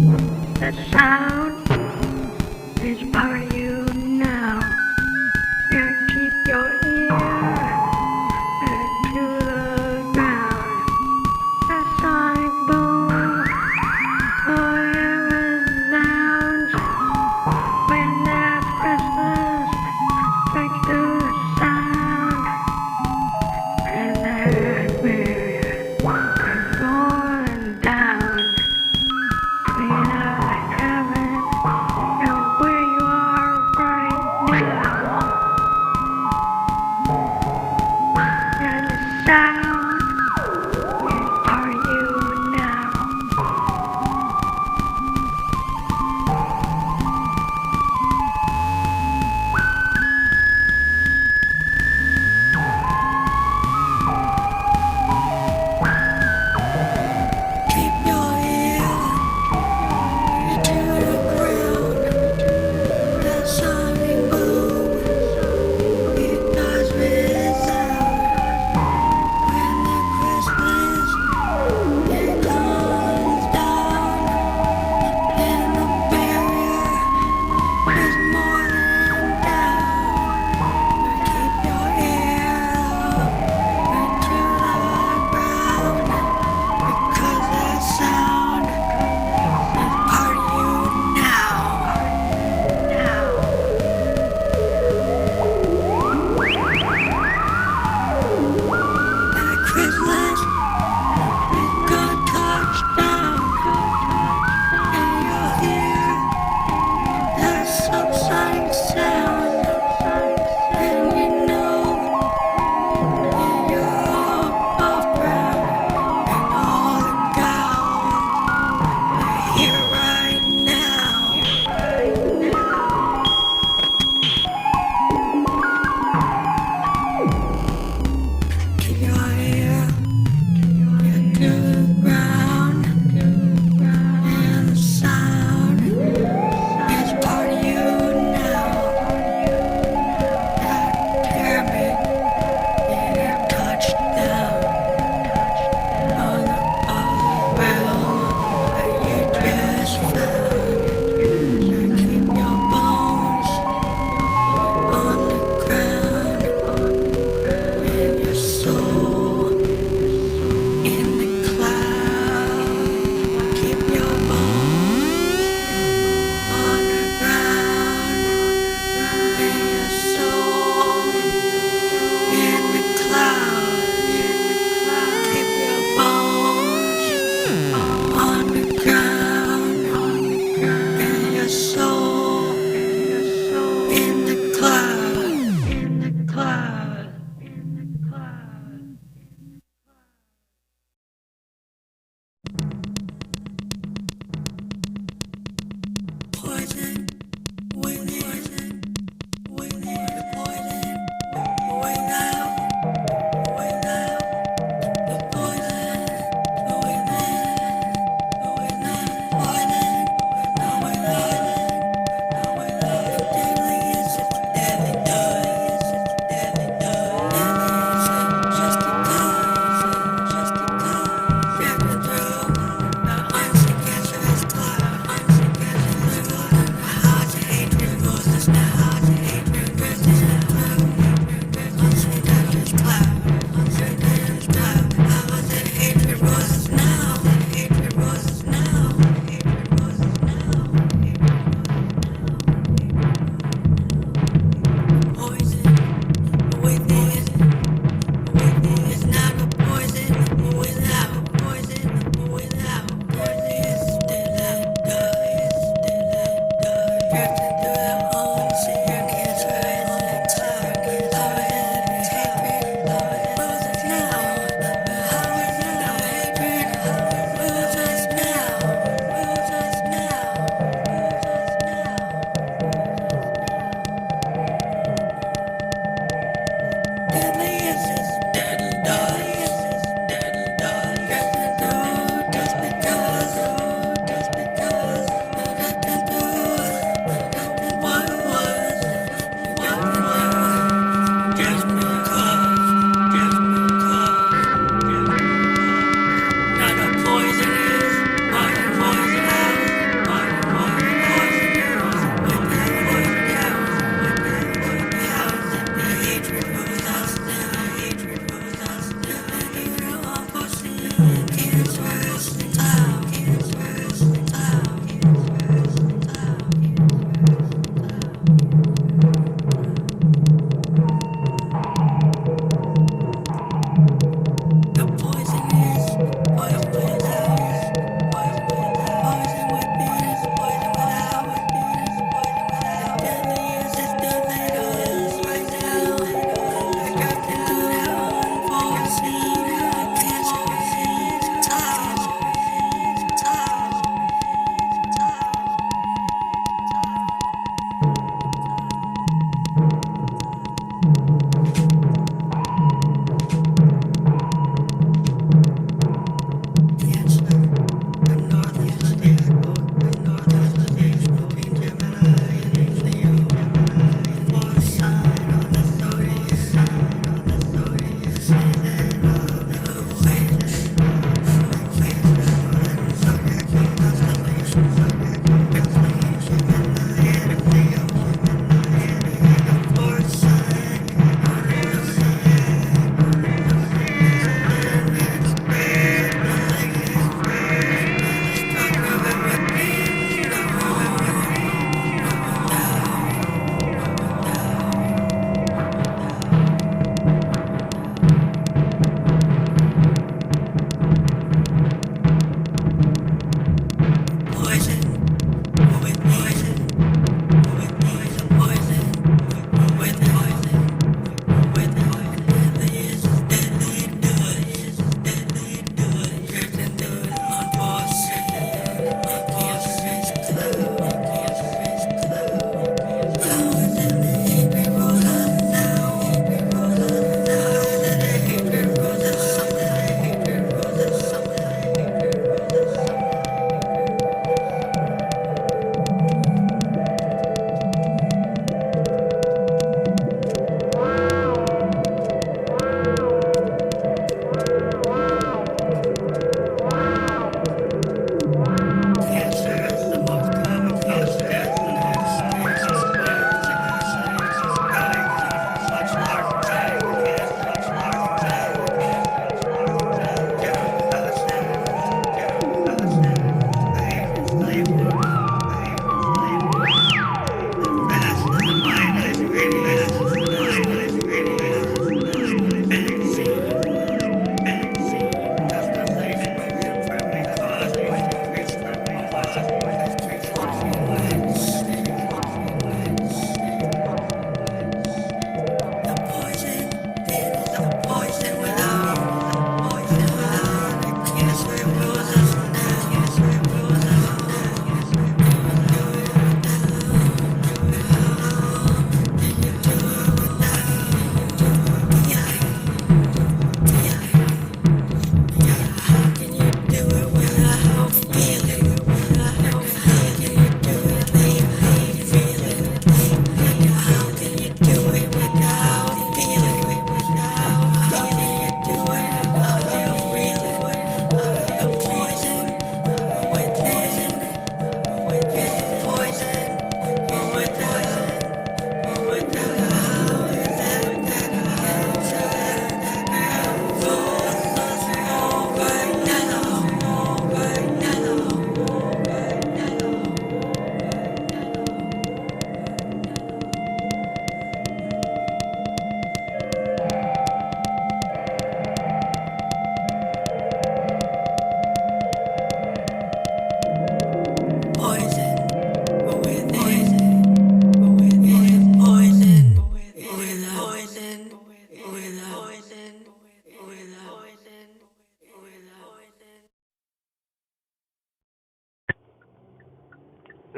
The sound is part of you now. You keep your ear to the ground. The sonic boom forever sounds when that restless breaks through the sound. And that barrier is going down. Between heaven and where you are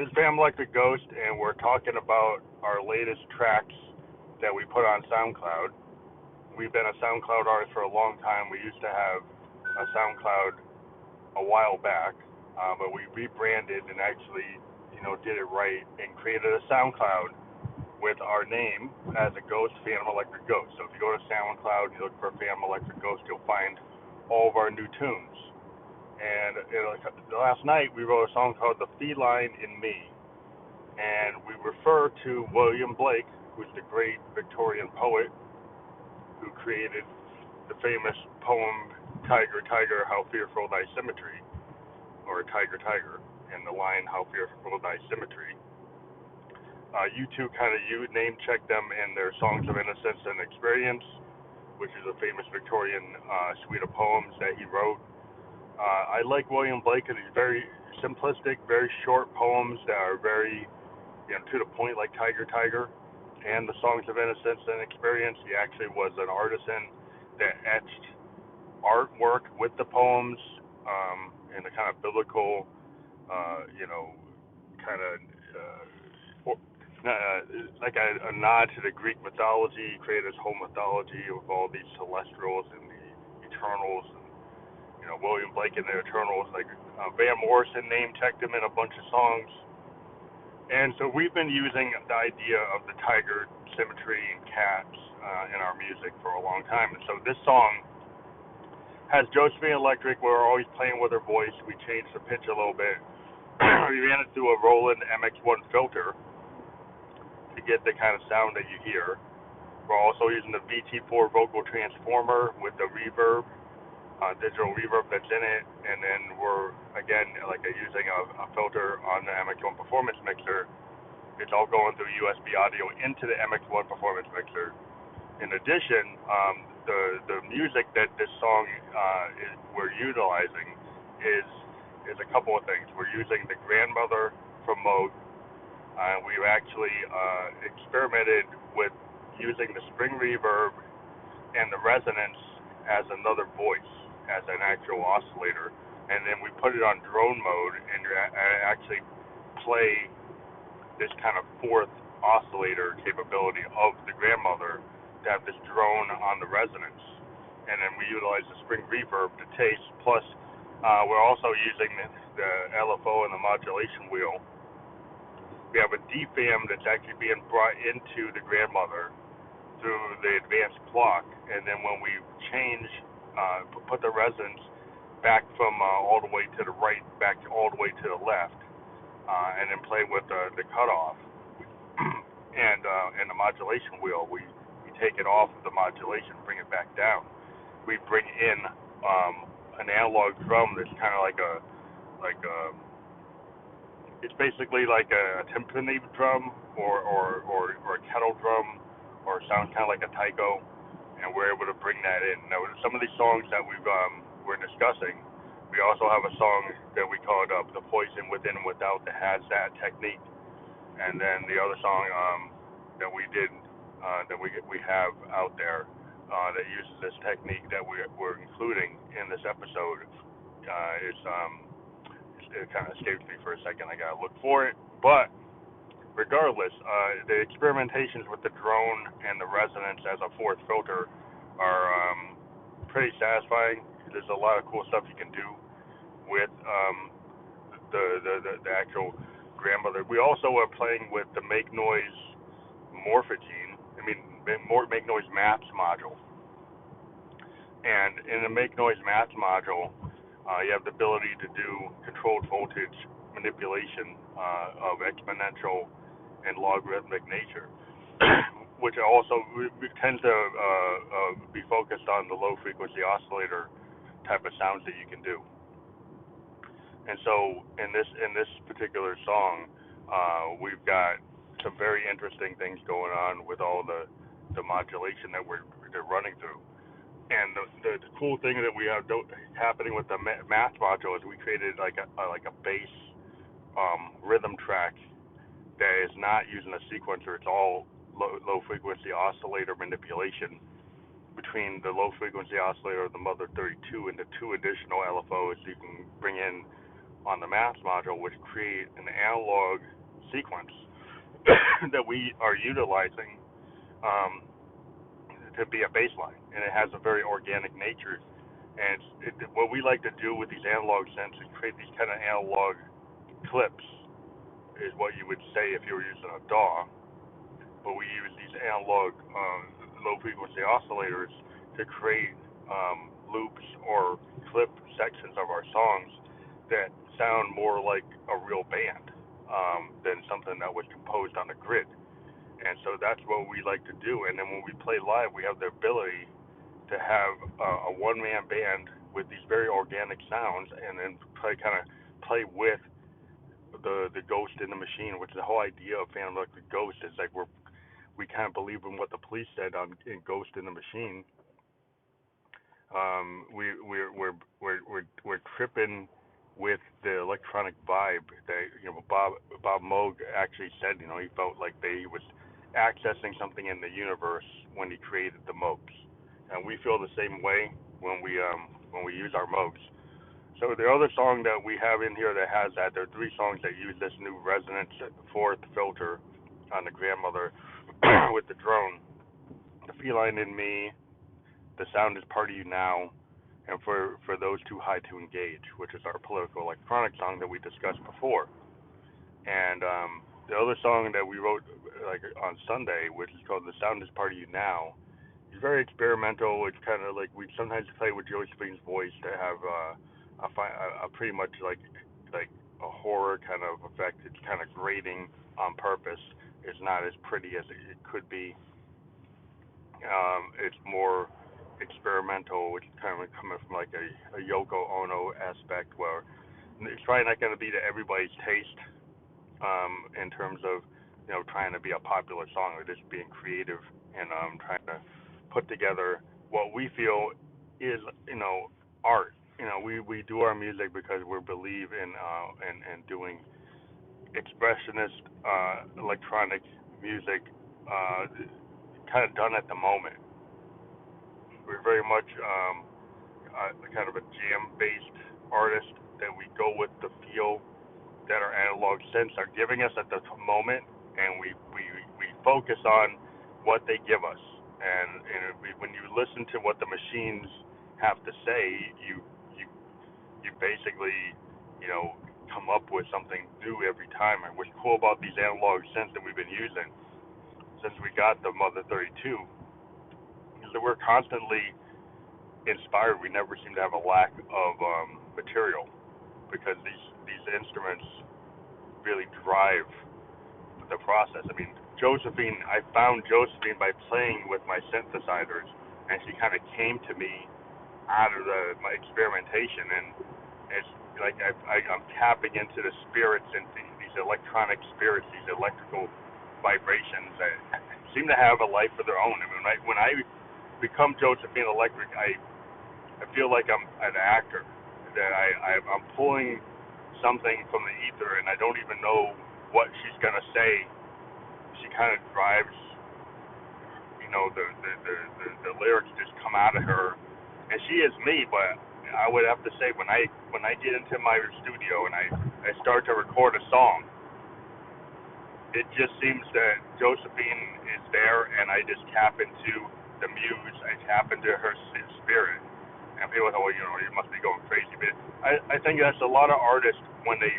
This is Bam Electric Ghost, and we're talking about our latest tracks that we put on SoundCloud. We've been a SoundCloud artist for a long time. We used to have a SoundCloud a while back, but we rebranded and actually, did it right and created a SoundCloud with our name as a Ghost, Phantom Electric Ghost. So if you go to SoundCloud, you look for Phantom Electric Ghost, you'll find all of our new tunes. And last night we wrote a song called The Feline in Me. And we refer to William Blake, who's the great Victorian poet who created the famous poem, Tiger, Tiger, How Fearful Thy Symmetry, or Tiger, Tiger, and the line, How Fearful Thy Symmetry. You two name check them in their Songs of Innocence and Experience, which is a famous Victorian suite of poems that he wrote. I like William Blake because he's very simplistic, very short poems that are very, to the point, like Tiger, Tiger. And the Songs of Innocence and Experience, he actually was an artisan that etched artwork with the poems in a kind of biblical, like a nod to the Greek mythology. He created his whole mythology of all these celestials and the Eternals, and William Blake and the Eternals. Like Van Morrison name checked him in a bunch of songs. And so we've been using the idea of the tiger symmetry and cats in our music for a long time. And so this song has Josephine electric. We're always playing with her voice. We changed the pitch a little bit. We ran it through a Roland MX1 filter to get the kind of sound that you hear. We're also using the VT4 vocal transformer with the reverb, digital reverb that's in it, and then we're again using a filter on the MX1 Performance Mixer. It's all going through USB audio into the MX1 Performance Mixer. In addition, the music that this song we're utilizing is a couple of things. We're using the Grandmother from Moog. We've actually experimented with using the spring reverb and the resonance as another voice, as an actual oscillator, and then we put it on drone mode and actually play this kind of fourth oscillator capability of the Grandmother to have this drone on the resonance, and then we utilize the spring reverb to taste. Plus, we're also using the LFO and the modulation wheel. We have a DFAM that's actually being brought into the Grandmother through the advanced clock, and then when we change, put the resonance back from all the way to the right, back all the way to the left, and then play with the cutoff and the modulation wheel. We take it off of the modulation, bring it back down. We bring in an analog drum that's kind of like a it's basically like a timpani drum or a kettle drum, or sounds kind of like a taiko, and we're able to bring that in. Now, some of these songs that we're discussing, we also have a song that we called "The Poison Within and Without" that has that technique, and then the other song that we did that we have out there that uses this technique that we're including in this episode. It kind of escaped me for a second. I gotta look for it, but regardless, the experimentations with the drone and the resonance as a fourth filter are pretty satisfying. There's a lot of cool stuff you can do with the actual grandmother. We also are playing with the Make Noise Morphogene. Make Noise Maps module. And in the Make Noise Maps module, you have the ability to do controlled voltage manipulation of exponential and logarithmic nature, which also we tend to be focused on the low frequency oscillator type of sounds that you can do. And so in this particular song, we've got some very interesting things going on with all the modulation that they're running through. And the cool thing that we have happening with the math module is we created like a bass rhythm track that is not using a sequencer. It's all low frequency oscillator manipulation between the low frequency oscillator of the Mother 32 and the two additional LFOs you can bring in on the math module, which create an analog sequence that we are utilizing to be a bass line, and it has a very organic nature. And what we like to do with these analog synths is create these kind of analog clips, is what you would say if you were using a DAW. But we use these analog low frequency oscillators to create loops or clip sections of our songs that sound more like a real band than something that was composed on a grid. And so that's what we like to do. And then when we play live, we have the ability to have a one-man band with these very organic sounds, and then play with the ghost in the machine, which the whole idea of Phantom Electric Ghost is like we kind of believe in what the police said in Ghost in the Machine. We're tripping with the electronic vibe that Bob Moog actually said. He felt like he was accessing something in the universe when he created the Moogs, and we feel the same way when we use our Moogs. So the other song that we have in here that has that, there are three songs that use this new resonance fourth filter on the grandmother with the drone: The Feline in Me, The Sound Is Part of You Now, and for those too high to engage, which is our political electronic song that we discussed before. And the other song that we wrote on Sunday, which is called The Sound Is Part of You Now, is very experimental. It's kind of like we sometimes play with Josephine's voice to have a pretty much like a horror kind of effect. It's kind of grating on purpose. It's not as pretty as it could be. It's more experimental, which is kind of coming from like a Yoko Ono aspect, where it's probably not going to be to everybody's taste in terms of trying to be a popular song, or just being creative and trying to put together what we feel is art. We do our music because we believe in doing expressionist electronic music, kind of done at the moment. We're very much kind of a jam-based artist, that we go with the feel that our analog synths are giving us at the moment, and we focus on what they give us. And when you listen to what the machines have to say, you basically come up with something new every time. And what's cool about these analog synths that we've been using since we got the Mother 32 is that we're constantly inspired. We never seem to have a lack of material, because these instruments really drive the process. I found Josephine by playing with my synthesizers, and she kind of came to me out of my experimentation, and it's like I'm tapping into the spirits and these electronic spirits, these electrical vibrations that seem to have a life of their own. I mean, when I become Josephine Electric, I feel like I'm an actor, that I'm pulling something from the ether, and I don't even know what she's gonna say. She kind of drives, the lyrics just come out of her, and she is me. But I would have to say, when I get into my studio and I start to record a song, it just seems that Josephine is there, and I just tap into the muse. I tap into her spirit. And people go, well, you must be going crazy. But I think that's a lot of artists when they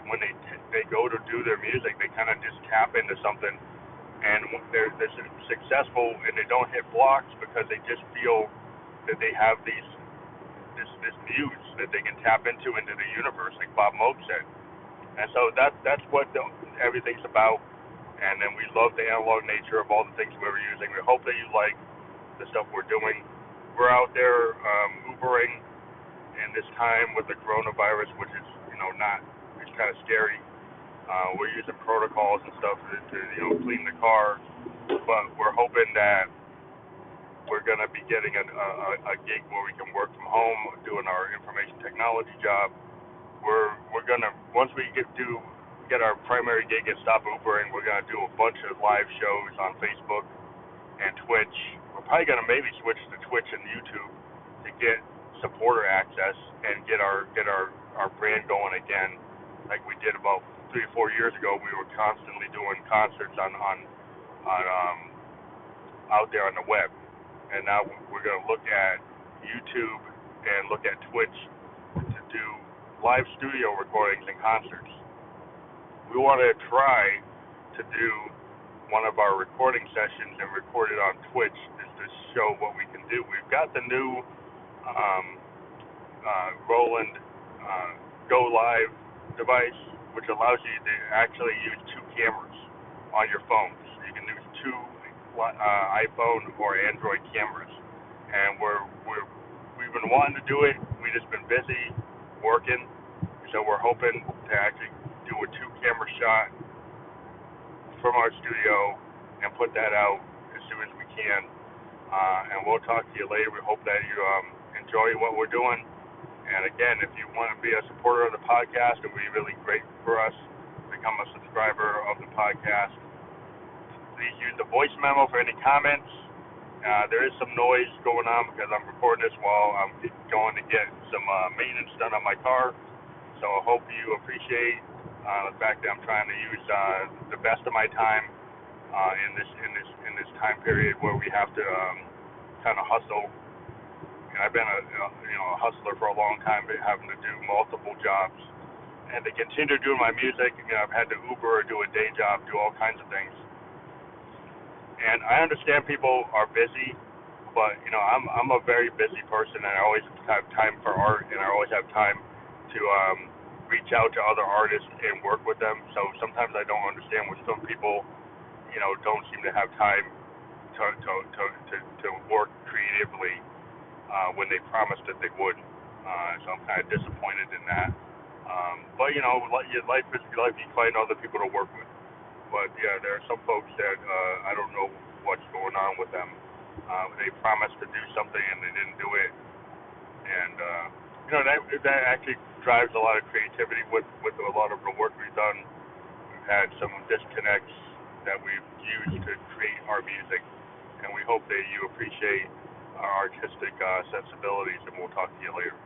go to do their music, they kind of just tap into something, and they're successful, and they don't hit blocks because they just feel that they have this muse that they can tap into the universe, like Bob Moog said. And so that's what everything's about. And then we love the analog nature of all the things we were using. We hope that you like the stuff we're doing. We're out there Ubering in this time with the coronavirus, which is, it's kind of scary. We're using protocols and stuff to clean the car, but we're hoping that we're going to be getting a gig where we can work from home, doing our information technology job. We're going to, once we get our primary gig and stop Ubering, we're going to do a bunch of live shows on Facebook and Twitch. We're probably going to maybe switch to Twitch and YouTube to get supporter access and get our brand going again, like we did about 3 or 4 years ago. We were constantly doing concerts on out there on the web, and now we're going to look at YouTube and look at Twitch to do live studio recordings and concerts. We want to try to do one of our recording sessions and record it on Twitch just to show what we can do. We've got the new Roland Go Live device, which allows you to actually use 2 cameras on your phone. So you can use 2 iPhone or Android cameras. And we've been wanting to do it. We've just been busy working, so we're hoping to actually do a 2-camera shot from our studio and put that out as soon as we can. And we'll talk to you later. We hope that you enjoy what we're doing. And again, if you want to be a supporter of the podcast, it would be really great for us. Become a subscriber of the podcast. Please use the voice memo for any comments. There is some noise going on because I'm recording this while I'm going to get some maintenance done on my car. So I hope you appreciate the fact that I'm trying to use the best of my time in this time period where we have to kind of hustle. And I've been a hustler for a long time, but having to do multiple jobs, and to continue doing my music. I've had to Uber or do a day job, do all kinds of things. And I understand people are busy, but I'm a very busy person, and I always have time for art, and I always have time to reach out to other artists and work with them. So sometimes I don't understand when some people, don't seem to have time to work creatively when they promised that they would. So I'm kind of disappointed in that. But life is life. You find other people to work with. But yeah, there are some folks that I don't know what's going on with them. They promised to do something and they didn't do it, and that actually drives a lot of creativity with a lot of the work we've done. We've had some disconnects that we've used to create our music, and we hope that you appreciate our artistic sensibilities. And we'll talk to you later.